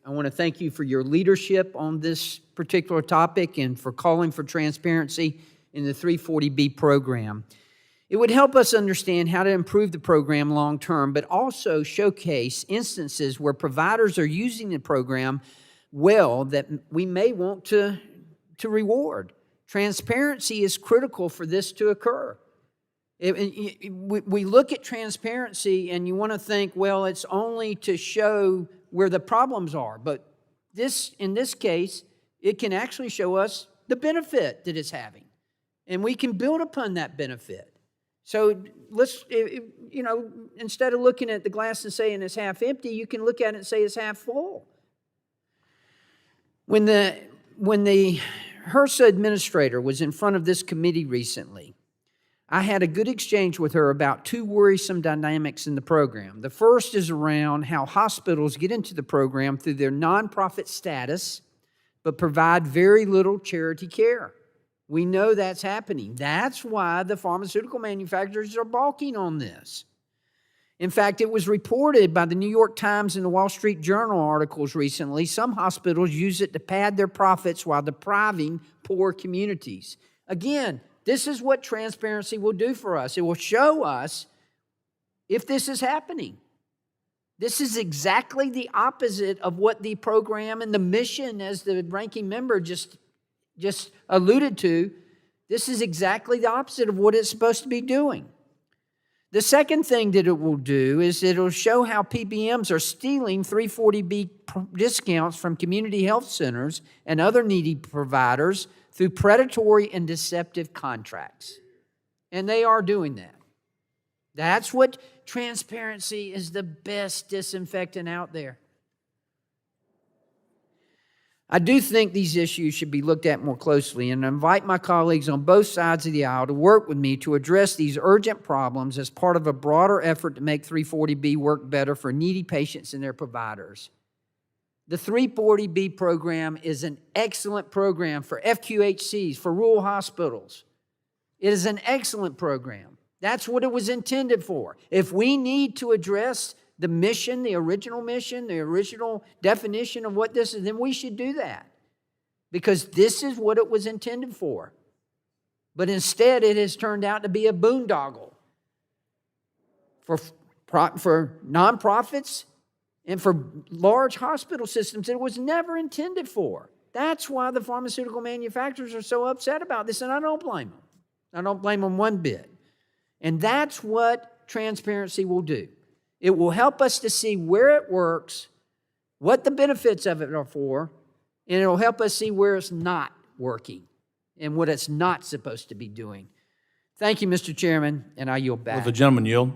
I want to thank you for your leadership on this particular topic and for calling for transparency in the 340B program. It would help us understand how to improve the program long term, but also showcase instances where providers are using the program well that we may want to reward. Transparency is critical for this to occur. We look at transparency and you want to think, well, it's only to show where the problems are. But in this case, it can actually show us the benefit that it's having. And we can build upon that benefit. So let's, instead of looking at the glass and saying it's half empty, you can look at it and say it's half full. When the HRSA administrator was in front of this committee recently, I had a good exchange with her about two worrisome dynamics in the program. The first is around how hospitals get into the program through their nonprofit status, but provide very little charity care. We know that's happening. That's why the pharmaceutical manufacturers are balking on this. In fact, it was reported by the New York Times and the Wall Street Journal articles recently, some hospitals use it to pad their profits while depriving poor communities. Again, this is what transparency will do for us. It will show us if this is happening. This is exactly the opposite of what the program and the mission, as the ranking member just alluded to. This is exactly the opposite of what it's supposed to be doing. The second thing that it will do is it'll show how PBMs are stealing 340B discounts from community health centers and other needy providers through predatory and deceptive contracts. And they are doing that. That's what transparency is, the best disinfectant out there. I do think these issues should be looked at more closely, and I invite my colleagues on both sides of the aisle to work with me to address these urgent problems as part of a broader effort to make 340B work better for needy patients and their providers. The 340B program is an excellent program for FQHCs, for rural hospitals. It is an excellent program. That's what it was intended for. If we need to address the mission, the original definition of what this is, then we should do that. Because this is what it was intended for. But instead, it has turned out to be a boondoggle for nonprofits and for large hospital systems that it was never intended for. That's why the pharmaceutical manufacturers are so upset about this, and I don't blame them. I don't blame them one bit. And that's what transparency will do. It will help us to see where it works, what the benefits of it are for, and it will help us see where it's not working and what it's not supposed to be doing. Thank you, Mr. Chairman, and I yield back. Will the gentleman yield?